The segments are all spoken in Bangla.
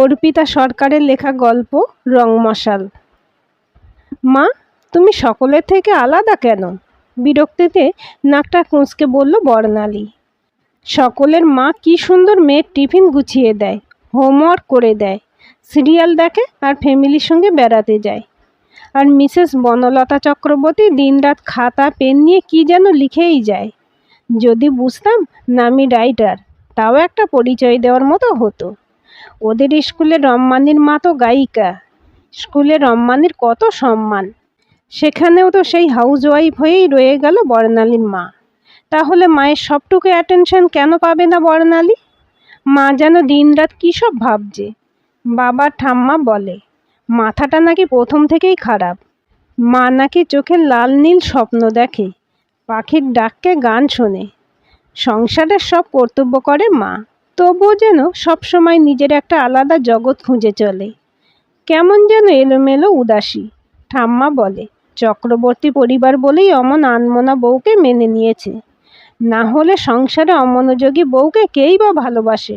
অর্পিতা সরকারের লেখা গল্প রংমশাল। মা, তুমি সকলের থেকে আলাদা কেন? বিরক্তিতে নাকটা কুঁচকে বলল বর্ণালী। সকলের মা কি সুন্দর মেয়ের টিফিন গুছিয়ে দেয়, হোমওয়ার্ক করে দেয়, সিরিয়াল দেখে আর ফ্যামিলির সঙ্গে বেড়াতে যায়। আর মিসেস বনলতা চক্রবর্তী দিনরাত খাতা পেন নিয়ে কি যেন লিখেই যায়। যদি বুঝতাম নামি রাইটার, তাও একটা পরিচয় দেওয়ার মতো হতো। ওদের স্কুলে রম্মানির মা তো গায়িকা, স্কুলে রম্মানির কত সম্মান, সেখানেও তো সেই হাউসওয়াইফ হয়েই রয়ে গেল বর্ণালীর মা। তাহলে মায়ের সবটুকু অ্যাটেনশন কেন পাবে না বর্ণালী? মা যেন দিনরাত কী সব ভাবছে। বাবা ঠাম্মা বলে মাথাটা নাকি প্রথম থেকেই খারাপ। মা নাকি চোখে লাল নীল স্বপ্ন দেখে, পাখির ডাককে গান শোনে, সংসারের সব কর্তব্য করে মা। তবুও যেন সবসময় নিজের একটা আলাদা জগৎ খুঁজে চলে, কেমন যেন এলোমেলো উদাসী। ঠাম্মা বলে চক্রবর্তী পরিবার বলেই অমন আনমনা বউকে মেনে নিয়েছে, না হলে সংসারে অমনোযোগী বউকে কেই বা ভালোবাসে।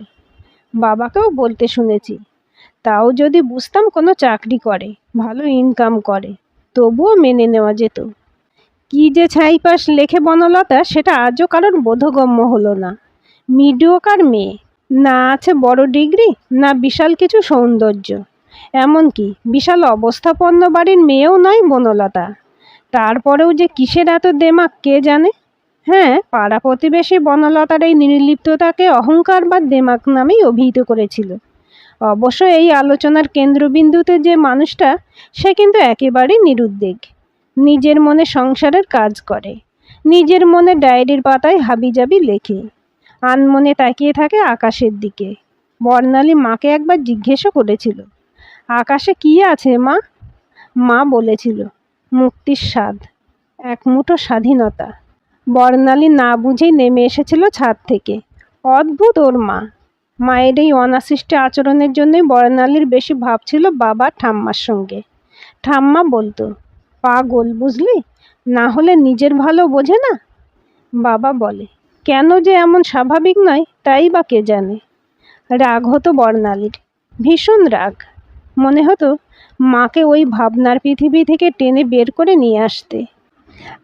বাবাকেও বলতে শুনেছি, তাও যদি বুঝতাম কোনো চাকরি করে, ভালো ইনকাম করে, তবুও মেনে নেওয়া যেত। কি যে ছাইপাশ লেখে বনলতা, সেটা আজও কারোর বোধগম্য হলো না। মিডিওকার মেয়ে, না আছে বড় ডিগ্রি, না বিশাল কিছু সৌন্দর্য, এমনকি বিশাল অবস্থাপন্ন বাড়ির মেয়েও নয় বনলতা। তারপরেও যে কিসের এত দেমাক কে জানে। হ্যাঁ, পাড়া প্রতিবেশী বনলতার এই নির্লিপ্ততাকে অহংকার বা দেমাক নামেই অভিহিত করেছিল। অবশ্য এই আলোচনার কেন্দ্রবিন্দুতে যে মানুষটা, সে কিন্তু একেবারেই নিরুদ্বেগ। নিজের মনে সংসারের কাজ করে, নিজের মনে ডায়েরির পাতায় হাবিজাবি লেখে, আনমনে তাকিয়ে থাকে আকাশের দিকে। বর্ণালী মাকে একবার জিজ্ঞেসও করেছিল, আকাশে কি আছে মা? মা বলেছিল, মুক্তির স্বাদ, এক মুঠো স্বাধীনতা। বর্ণালী না বুঝেই নেমে এসেছিল ছাদ থেকে। অদ্ভুত ওর মা। মায়ের এই অনাসৃষ্ট আচরণের জন্যই বর্ণালীর বেশি ভাব ছিল বাবা ঠাম্মার সঙ্গে। ঠাম্মা বলতো, পাগল বুঝলি, না হলে নিজের ভালো বোঝে না। বাবা বলে, কেন যে এমন স্বাভাবিক নয় তাই বা কে জানে। রাগ হতো বর্ণালীর, ভীষণ রাগ। মনে হতো মাকে ওই ভাবনার পৃথিবী থেকে টেনে বের করে নিয়ে আসতে।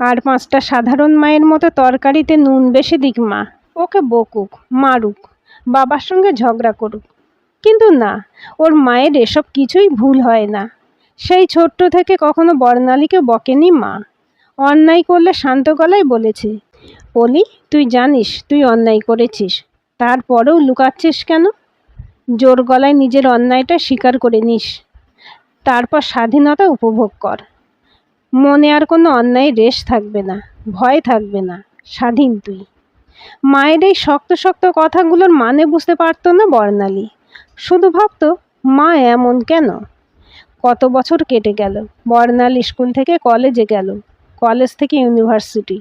আর পাঁচটা সাধারণ মায়ের মতো তরকারিতে নুন বেশি দিক মা, ওকে বকুক, মারুক, বাবার সঙ্গে ঝগড়া করুক। কিন্তু না, ওর মায়ের এসব কিছুই ভুল হয় না। সেই ছোট্ট থেকে কখনো বর্ণালীকে বকেনি মা। অন্যায় করলে শান্ত গলায় বলেছে, বলি তুই জানিস তুই অন্যায় করেছিস, তারপরেও লুকাচ্ছিস কেন? জোর গলায় নিজের অন্যায়টা স্বীকার করে নিস, তারপর স্বাধীনতা উপভোগ কর। মনে আর কোনো অন্যায়ের রেশ থাকবে না, ভয় থাকবে না, স্বাধীন তুই। মায়ের এই শক্ত শক্ত কথাগুলোর মানে বুঝতে পারতো না বর্ণালী। শুধু ভাবতো, মা এমন কেন? কত বছর কেটে গেল। বর্ণালী স্কুল থেকে কলেজে গেল, কলেজ থেকে ইউনিভার্সিটি,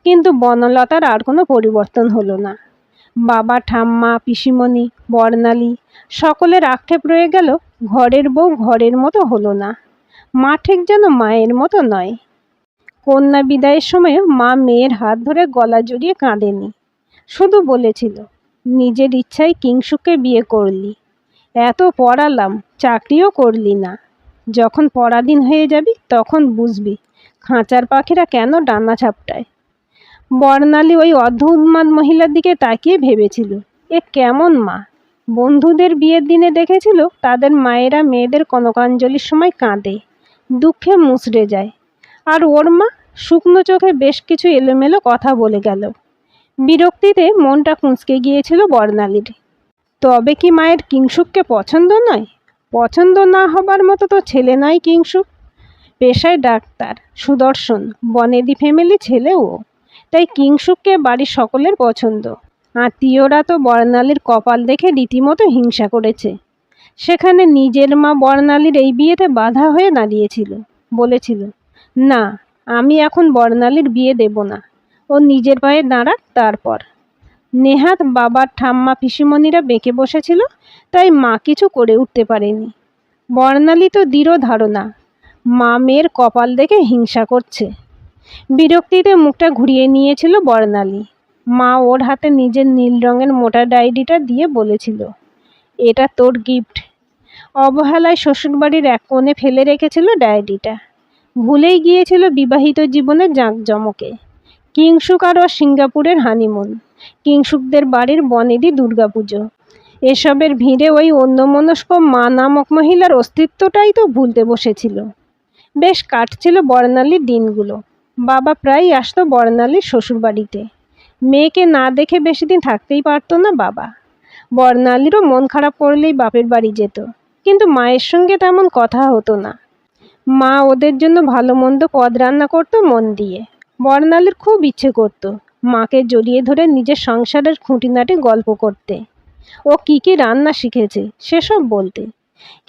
কিন্তু বনলতার আর কোনো পরিবর্তন হলো না। বাবা ঠাম্মা পিসিমণি বর্ণালী সকলের আক্ষেপ রয়ে গেল, ঘরের বউ ঘরের মতো হলো না। মা ঠিক যেন মায়ের মতো নয়। কন্যা বিদায়ের সময় মা মেয়ের হাত ধরে গলা জড়িয়ে কাঁদেনি, শুধু বলেছিল, নিজের ইচ্ছায় কিংসুককে বিয়ে করলি, এত পড়ালাম, চাকরিও করলি না। যখন পরাধীন হয়ে যাবি তখন বুঝবি খাঁচার পাখিরা কেন ডানা ঝাপটায়। বর্ণালী ওই অর্ধ উন্মাদ মহিলার দিকে তাকিয়ে ভেবেছিল, এ কেমন মা। বন্ধুদের বিয়ের দিনে দেখেছিল তাদের মায়েরা মেয়েদের কনকাঞ্জলির সময় কাঁদে, দুঃখে মুচড়ে যায়। আর ওর মা শুকনো চোখে বেশ কিছু এলোমেলো কথা বলে গেল। বিরক্তিতে মনটা কুঁচকে গিয়েছিল বর্ণালীর। তবে কি মায়ের কিংসুককে পছন্দ নয়? পছন্দ না হবার মতো তো ছেলে নয় কিংসুক। পেশায় ডাক্তার, সুদর্শন, বনেদি ফ্যামিলি ছেলেও, তাই কিংসুককে বাড়ির সকলের পছন্দ। আত্মীয়রা তো বর্ণালীর কপাল দেখে রীতিমতো হিংসা করেছে। সেখানে নিজের মা বর্ণালীর এই বিয়েতে বাধা হয়ে দাঁড়িয়েছিল, বলেছিল, না, আমি এখন বর্ণালীর বিয়ে দেব না, ও নিজের পায়ে দাঁড়াক তারপর। নেহাত বাবার ঠাম্মা পিসিমণিরা বেঁকে বসেছিল, তাই মা কিছু করে উঠতে পারেনি। বর্ণালী তো দৃঢ় ধারণা, মা মেয়ের কপাল দেখে হিংসা করছে। বিরক্তিতে মুখটা ঘুরিয়ে নিয়েছিল বর্ণালী। মা ওর হাতে নিজের নীল রঙের মোটা ডায়েরিটা দিয়ে বলেছিল, এটা তোর গিফট, অবহেলায় শ্বশুরবাড়ির এক কোণে ফেলে রেখেছিল ডায়েরিটা। ভুলেই গিয়েছিল বিবাহিত জীবনের জাঁকজমকে। কিংসুক আর সিঙ্গাপুরের হানিমুন, কিংসুকদের বাড়ির বনেদি দুর্গাপুজো, এসবের ভিড়ে ওই অন্যমনস্ক মা নামক মহিলার অস্তিত্বটাই তো ভুলতে বসেছিল। বেশ কাটছিল বর্ণালীর দিনগুলো। বাবা প্রায়ই আসতো বর্ণালীর শ্বশুরবাড়িতে। মেয়েকে না দেখে বেশি দিন থাকতেই পারতো না বাবা। বর্ণালীরও মন খারাপ করলেই বাপের বাড়ি যেত, কিন্তু মায়ের সঙ্গে তেমন কথা হতো না। মা ওদের জন্য ভালো মন্দ পদ রান্না করতো মন দিয়ে। বর্ণালীর খুব ইচ্ছে করতো মাকে জড়িয়ে ধরে নিজের সংসারের খুঁটিনাটি গল্প করতে, ও কি কি রান্না শিখেছে সেসব বলতে।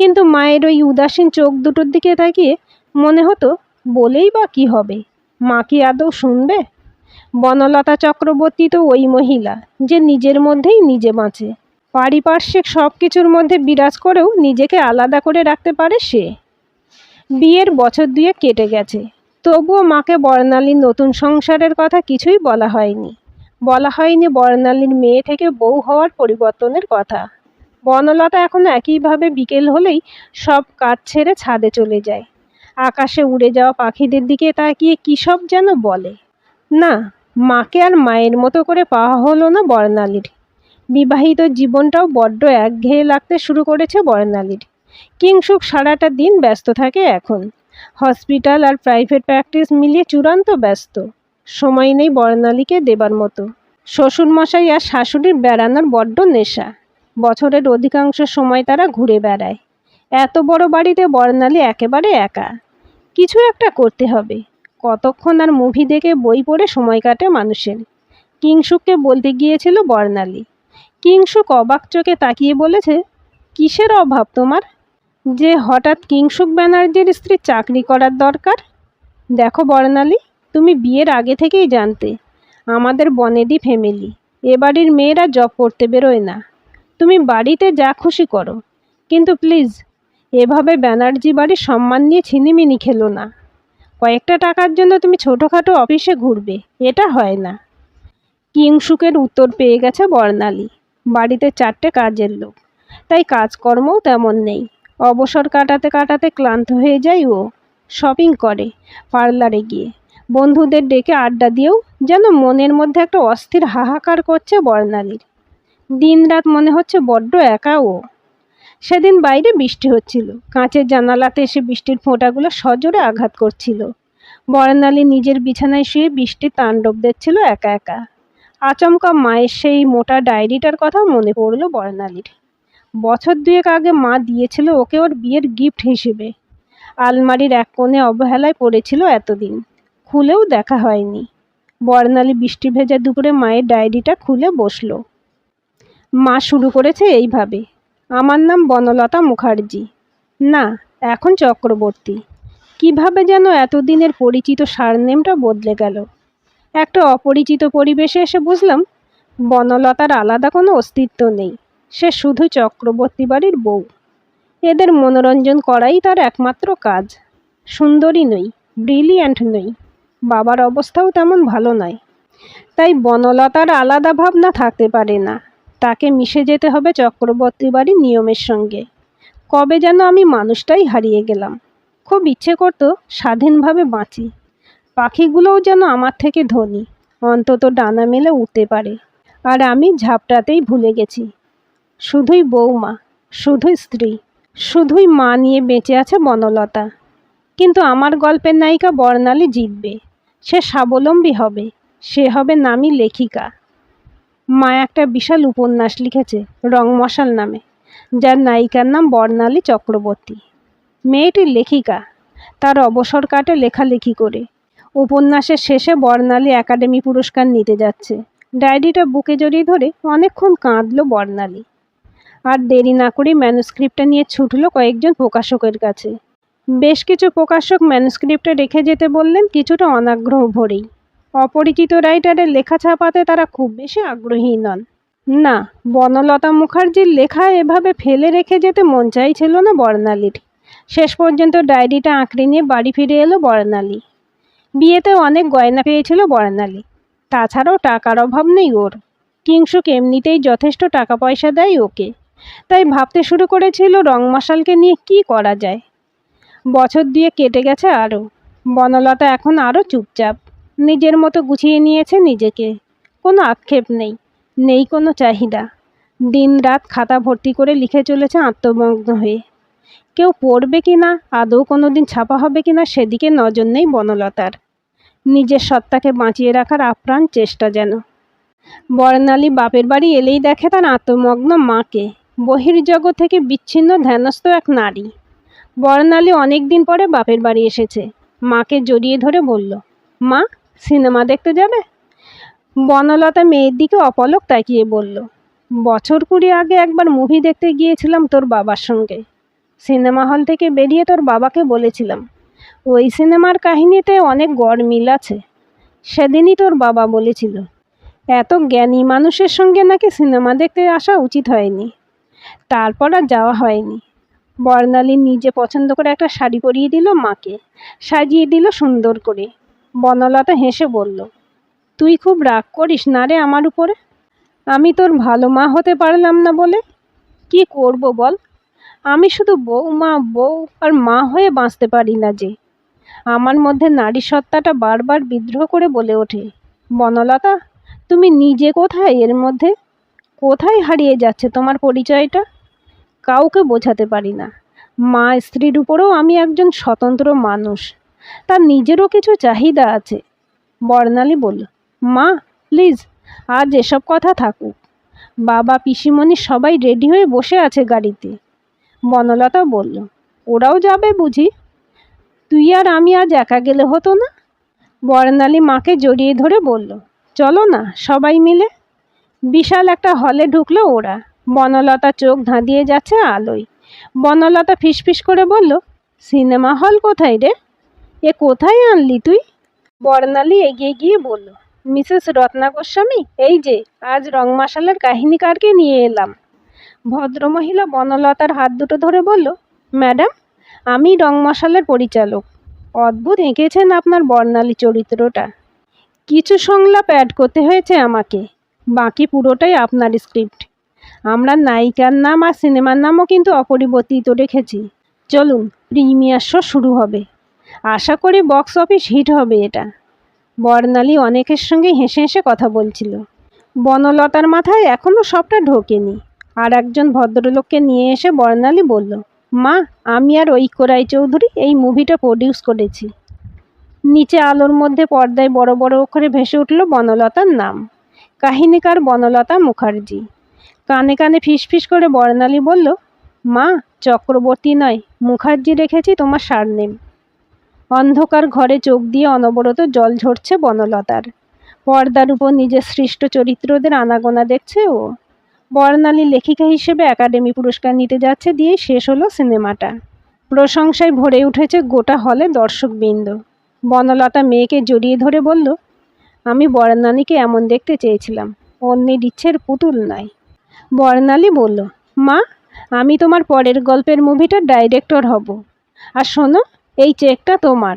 কিন্তু মায়ের ওই উদাসীন চোখ দুটোর দিকে তাকিয়ে মনে হতো, বলেই বা কি হবে, মা কি আদৌ শুনবে? বনলতা চক্রবর্তী তো ওই মহিলা যে নিজের মধ্যেই নিজে বাঁচে। পারিপার্শ্বিক সব কিছুর মধ্যে বিরাজ করেও নিজেকে আলাদা করে রাখতে পারে সে। বিয়ের বছর দুয়েক কেটে গেছে, তবুও মাকে বর্ণালীর নতুন সংসারের কথা কিছুই বলা হয়নি। বলা হয়নি বর্ণালীর মেয়ে থেকে বউ হওয়ার পরিবর্তনের কথা। বনলতা এখনো একইভাবে বিকেল হলেই সব কাজ ছেড়ে ছাদে চলে যায়। আকাশে উড়ে যাওয়া পাখিদের দিকে তাকিয়ে কী সব যেন বলে। না, মাকে আর মায়ের মতো করে পাওয়া হলো না বর্ণালীর। বিবাহিত জীবনটাও বড্ড একঘেয়ে লাগতে শুরু করেছে বর্ণালীর। কিংসুক সারাটা দিন ব্যস্ত থাকে এখন। হসপিটাল আর প্রাইভেট প্র্যাকটিস মিলিয়ে চূড়ান্ত ব্যস্ত। সময় নেই বর্ণালীকে দেবার মতো। শ্বশুরমশাই আর শাশুড়ির বেড়ানোর বড্ড নেশা। বছরের অধিকাংশ সময় তারা ঘুরে বেড়ায়। এত বড় বাড়িতে বর্ণালী একেবারে একা। কিছু একটা করতে হবে। কতক্ষণ আর মুভি দেখে বই পড়ে সময় কাটে মানুষের। কিংসুককে বলতে গিয়েছিল বর্ণালী। কিংসুক অবাক চোখে তাকিয়ে বলেছে, কিসের অভাব তোমার যে হঠাৎ কিংসুক ব্যানার্জির স্ত্রী চাকরি করার দরকার? দেখো বর্ণালী, তুমি বিয়ের আগে থেকেই জানতে আমাদের বনেদি ফ্যামিলি, এ বাড়ির মেয়েরা জব করতে বেরোয় না। তুমি বাড়িতে যা খুশি করো, কিন্তু প্লিজ এভাবে ব্যানার্জি বাড়ির সম্মান নিয়ে ছিনিমিনি খেলো না। কয়েকটা টাকার জন্য তুমি ছোটোখাটো অফিসে ঘুরবে, এটা হয় না। কিংসুকের উত্তর পেয়ে গেছে বর্ণালী। বাড়িতে 4টে কাজের লোক, তাই কাজকর্মও তেমন নেই। অবসর কাটাতে কাটাতে ক্লান্ত হয়ে যায় ও। শপিং করে, পার্লারে গিয়ে বন্ধুদের ডেকে আড্ডা দিয়েও যেন মনের মধ্যে একটা অস্থির হাহাকার করছে বর্ণালীর। দিনরাত মনে হচ্ছে বড্ড একা ও। সেদিন বাইরে বৃষ্টি হচ্ছিল। কাঁচের জানালাতে এসে বৃষ্টির ফোঁটাগুলো সজোরে আঘাত করছিল। বর্ণালী নিজের বিছানায় শুয়ে বৃষ্টির তাণ্ডব দেখছিল একা একা। আচমকা মায়ের সেই মোটা ডায়েরিটার কথা মনে পড়ল বর্ণালীর। বছর দুয়েক আগে মা দিয়েছিল ওকে ওর বিয়ের গিফট হিসেবে। আলমারির এক কোণে অবহেলায় পড়েছিল এতদিন, খুলেও দেখা হয়নি। বর্ণালী বৃষ্টি ভেজা দুপুরে মায়ের ডায়েরিটা খুলে বসলো। মা শুরু করেছে এইভাবে, আমার নাম বনলতা মুখার্জি, না এখন চক্রবর্তী। কিভাবে যেন এতদিনের পরিচিত সারনেমটা বদলে গেল। একটা অপরিচিত পরিবেশে এসে বুঝলাম বনলতার আলাদা কোনো অস্তিত্ব নেই। সে শুধু চক্রবর্তী বাড়ির বউ। এদের মনোরঞ্জন করাই তার একমাত্র কাজ। সুন্দরী নই, ব্রিলিয়ান্ট নই, বাবার অবস্থাও তেমন ভালো নয়। তাই বনলতার আলাদা ভাবনা থাকতে পারে না। তাকে মিশে যেতে হবে চক্রবর্তী বাড়ির নিয়মের সঙ্গে। কবে যেন আমি মানুষটাই হারিয়ে গেলাম। খুব ইচ্ছে করতো স্বাধীনভাবে বাঁচি। পাখিগুলোও যেন আমার থেকে ধনী, অন্তত ডানা মেলে উঠতে পারে। আর আমি ঝাপটাতেই ভুলে গেছি। শুধুই বৌমা, শুধুই স্ত্রী, শুধুই মা নিয়ে বেঁচে আছে বনলতা। কিন্তু আমার গল্পের নায়িকা বর্ণালী জিতবে। সে স্বাবলম্বী হবে। সে হবে নামী লেখিকা। মা একটা বিশাল উপন্যাস লিখেছে রংমশাল নামে, যার নায়িকার নাম বর্ণালী চক্রবর্তী। মেয়েটি লেখিকা, তার অবসর কাটে লেখালেখি করে। উপন্যাসের শেষে বর্ণালী একাডেমি পুরস্কার নিতে যাচ্ছে। ডায়েরিটা বুকে জড়িয়ে ধরে অনেকক্ষণ কাঁদলো বর্ণালী। আর দেরি না করে ম্যানুস্ক্রিপ্টটা নিয়ে ছুটলো কয়েকজন প্রকাশকের কাছে। বেশ কিছু প্রকাশক ম্যানুস্ক্রিপ্টটা রেখে যেতে বললেন, কিছুটা অনাগ্রহ ভরেই। অপরিচিত রাইটারের লেখা ছাপাতে তারা খুব বেশি আগ্রহী নন। না, বনলতা মুখার্জির লেখা এভাবে ফেলে রেখে যেতে মন চাইছিল না বর্ণালীর। শেষ পর্যন্ত ডায়েরিটা আঁকড়ে নিয়ে বাড়ি ফিরে এলো বর্ণালী। বিয়েতেও অনেক গয়না পেয়েছিল বর্ণালী। তাছাড়াও টাকার অভাব নেই ওর। কিংসুক এমনিতেই যথেষ্ট টাকা পয়সা দেয় ওকে। তাই ভাবতে শুরু করেছিল রং মশালকে নিয়ে কি করা যায়। বছর 2 কেটে গেছে আরও। বনলতা এখন আরও চুপচাপ, নিজের মতো গুছিয়ে নিয়েছে নিজেকে। কোনো আক্ষেপ নেই, নেই কোনো চাহিদা। দিনরাত খাতা ভর্তি করে লিখে চলেছে আত্মমগ্ন হয়ে। কেউ পড়বে কিনা, আদৌ কোনো দিন ছাপা হবে কিনা সেদিকে নজর নেই বনলতার। নিজের সত্তাকে বাঁচিয়ে রাখার আপ্রাণ চেষ্টা যেন। বর্ণালী বাপের বাড়ি এলেই দেখে তার আত্মমগ্ন মাকে, বহির্জগৎ থেকে বিচ্ছিন্ন ধ্যানস্থ এক নারী। বর্ণালী অনেক দিন পরে বাপের বাড়ি এসেছে। মাকে জড়িয়ে ধরে বলল, মা, সিনেমা দেখতে যাবে? বনলতা মেয়ের দিকে অপলক তাকিয়ে বলল, বছর 20 আগে একবার মুভি দেখতে গিয়েছিলাম তোর বাবার সঙ্গে। সিনেমা হল থেকে বেরিয়ে তোর বাবাকে বলেছিলাম, ওই সিনেমার কাহিনীতে অনেক গড়মিল আছে। সেদিনই তোর বাবা বলেছিল, এত জ্ঞানী মানুষের সঙ্গে নাকি সিনেমা দেখতে আসা উচিত হয়নি। তারপর আর যাওয়া হয়নি। বর্ণালী নিজে পছন্দ করে একটা শাড়ি পরিয়ে দিল মাকে, সাজিয়ে দিল সুন্দর করে। বনলতা হেসে বলল, তুই খুব রাগ করিস না রে আমার উপরে? আমি তোর ভালো মা হতে পারলাম না বলে? কি করব বল? আমি শুধু বউ আর মা হয়ে বাঁচতে পারি না যে। আমার মধ্যে নারী সত্তাটা বারবার বিদ্রোহ করে বলে ওঠে, বনলতা, তুমি নিজে কোথায় এর মধ্যে? কোথায় হারিয়ে যাচ্ছে তোমার পরিচয়টা? কাউকে বোঝাতে পারি না। মা স্ত্রীর উপরেও আমি একজন স্বতন্ত্র মানুষ, তার নিজেরও কিছু চাহিদা আছে। বর্ণালী বলল, মা প্লিজ, আজ এসব কথা থাকুক। বাবা, পিসিমণি সবাই রেডি হয়ে বসে আছে গাড়িতে। বনলতা বলল, ওরাও যাবে বুঝি? তুই আর আমি আজ একা গেলে হতো না? বর্ণালী মাকে জড়িয়ে ধরে বলল, চলো না সবাই মিলে। বিশাল একটা হলে ঢুকলো ওরা। বনলতা চোখ ধাঁধিয়ে যাচ্ছে আলোয়। বনলতা ফিসফিস করে বলল, সিনেমা হল কোথায় রে? এ কোথায় আনলি তুই? বর্ণালী এগিয়ে গিয়ে বলল, মিসেস রত্না গোস্বামী, এই যে আজ রংমশালের কাহিনীকারকে নিয়ে এলাম। ভদ্রমহিলা বনলতার হাত দুটো ধরে বলল, ম্যাডাম, আমি রংমশালের পরিচালক। অদ্ভুত এঁকেছেন আপনার বর্ণালী চরিত্রটা। কিছু সংলাপ অ্যাড করতে হয়েছে আমাকে, বাকি পুরোটাই আপনার স্ক্রিপ্ট। আমরা নায়িকার নাম আর সিনেমার নামও কিন্তু অপরিবর্তিত রেখেছি। চলুন, প্রিমিয়ার শো শুরু হবে। আশা করি বক্স অফিস হিট হবে এটা। বর্ণালী অনেকের সঙ্গে হেসে হেসে কথা বলছিল। বনলতার মাথায় এখনও সবটা ঢোকেনি। আর একজন ভদ্রলোককে নিয়ে এসে বর্ণালী বলল, মা, আমি আর ঐক্য রায়চৌধুরী এই মুভিটা প্রডিউস করেছি। নিচে আলোর মধ্যে পর্দায় বড় বড় অক্ষরে ভেসে উঠল বনলতার নাম, কাহিনীকার বনলতা মুখার্জি। কানে কানে ফিসফিস করে বর্ণালী বলল, মা, চক্রবর্তী নয়, মুখার্জি রেখেছি তোমার সারনেম। অন্ধকার ঘরে চোখ দিয়ে অনবরত জল ঝরছে বনলতার। পর্দার উপর নিজের সৃষ্ট চরিত্রদের আনাগোনা দেখছে ও। বর্ণালী লেখিকা হিসেবে একাডেমি পুরস্কার নিতে যাচ্ছে দিয়েই শেষ হলো সিনেমাটা। প্রশংসায় ভরে উঠেছে গোটা হলে দর্শকবৃন্দ। বনলতা মেয়েকে জড়িয়ে ধরে বলল, আমি বর্ণালীকে এমন দেখতে চেয়েছিলাম, অন্যের ইচ্ছের পুতুল নয়। বর্ণালী বলল, মা, আমি তোমার পরের গল্পের মুভিটার ডাইরেক্টর হব। আর শোনো, এই চেকটা তোমার।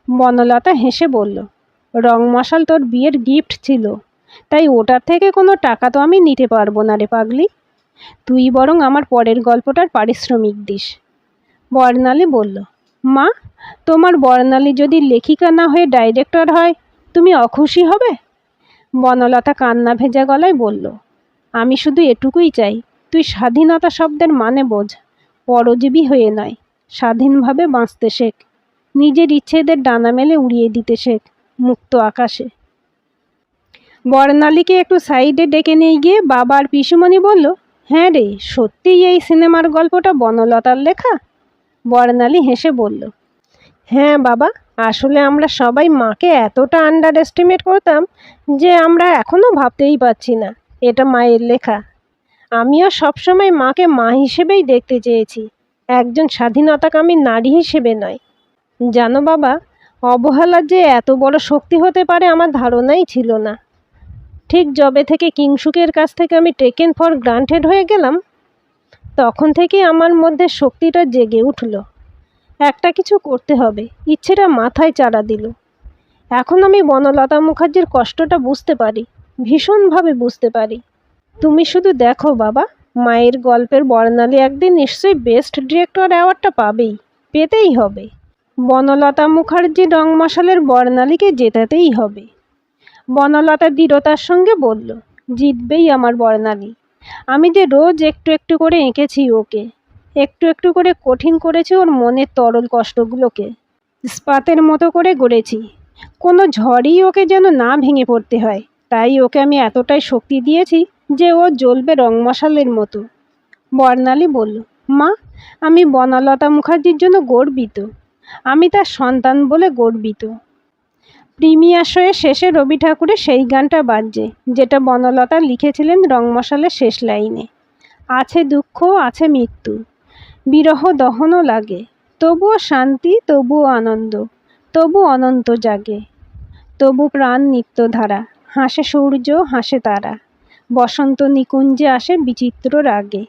বনলতা হেসে বলল, রংমশাল তোর বিয়ের গিফট ছিল, তাই ওটার থেকে কোনো টাকা তো আমি নিতে পারবো না রে পাগলি। তুই বরং আমার পরের গল্পটার পারিশ্রমিক দিস। বর্ণালী বলল, মা, তোমার বর্ণালী যদি লেখিকা না হয়ে ডাইরেক্টর হয়, তুমি অখুশি হবে? বনলতা কান্না ভেজা গলায় বলল, আমি শুধু এটুকুই চাই, তুই স্বাধীনতা শব্দের মানে বোঝ। পরজীবী হয়ে নয়, স্বাধীনভাবে বাঁচতে শেখ। নিজের ইচ্ছেদের ডানা মেলে উড়িয়ে দিতে শেখ মুক্ত আকাশে। বর্ণালীকে একটু সাইডে ডেকে নিয়ে গিয়ে বাবা আর পিসুমণি বলল, হ্যাঁ রে, সত্যিই এই সিনেমার গল্পটা বনলতার লেখা? বর্ণালী হেসে বলল, হ্যাঁ বাবা, আসলে আমরা সবাই মাকে এতটা আন্ডার এস্টিমেট করতাম যে আমরা এখনও ভাবতেই পারছি না এটা মায়ের লেখা। আমিও সবসময় মাকে মা হিসেবেই দেখতে চেয়েছি, একজন স্বাধীনতাকামী নারী হিসেবে নয়। জানো বাবা, অবহেলার যে এত বড় শক্তি হতে পারে আমার ধারণাই ছিল না। ঠিক যবে থেকে কিংসুকের কাছ থেকে আমি টেকেন ফর গ্রান্টেড হয়ে গেলাম, তখন থেকেই আমার মধ্যে শক্তিটা জেগে উঠল। একটা কিছু করতে হবে, ইচ্ছেটা মাথায় চাড়া দিল। এখন আমি বনলতা মুখার্জির কষ্টটা বুঝতে পারি, ভীষণভাবে বুঝতে পারি। তুমি শুধু দেখো বাবা, মায়ের গল্পের বর্ণালী একদিন নিশ্চয়ই বেস্ট ডিরেক্টর অ্যাওয়ার্ডটা পেতেই হবে। বনলতা মুখার্জি রং মশালের বর্ণালীকে জেতাতেই হবে। বনলতা দৃঢ়তার সঙ্গে বলল, জিতবেই আমার বর্ণালী। আমি যে রোজ একটু একটু করে এঁকেছি ওকে, একটু একটু করে কঠিন করেছি ওর মনের তরল কষ্টগুলোকে, ইস্পাতের মতো করে গড়েছি। কোনো ঝড়ই ওকে যেন না ভেঙে পড়তে হয়, তাই ওকে আমি এতটাই শক্তি দিয়েছি যে ও জ্বলবে রং মশালের মতো। বর্ণালী বলল, মা, আমি বনলতা মুখার্জির জন্য গর্বিত। আমি তার সন্তান বলে গর্বিত। প্রিমিয়ার শোয়ের শেষে রবি ঠাকুরের সেই গানটা বাজছে যেটা বনলতা লিখেছিলেন রং মশালের শেষ লাইনে। আছে দুঃখ, আছে মৃত্যু, বিরহ দহনও লাগে, তবুও শান্তি, তবুও আনন্দ, তবু অনন্ত জাগে, তবু প্রাণ নিত্যধারা, হাসে সূর্য, হাসে তারা, বসন্ত নিকুঞ্জে আসে বিচিত্র রাগে।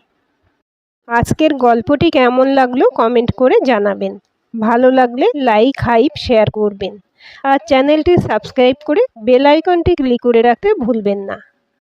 আজকের গল্পটি কেমন লাগলো কমেন্ট করে জানাবেন। ভালো লাগলে লাইক, হাইপ, শেয়ার করবেন। আর চ্যানেলটি সাবস্ক্রাইব করে বেল আইকনটি ক্লিক করে রাখতে ভুলবেন না।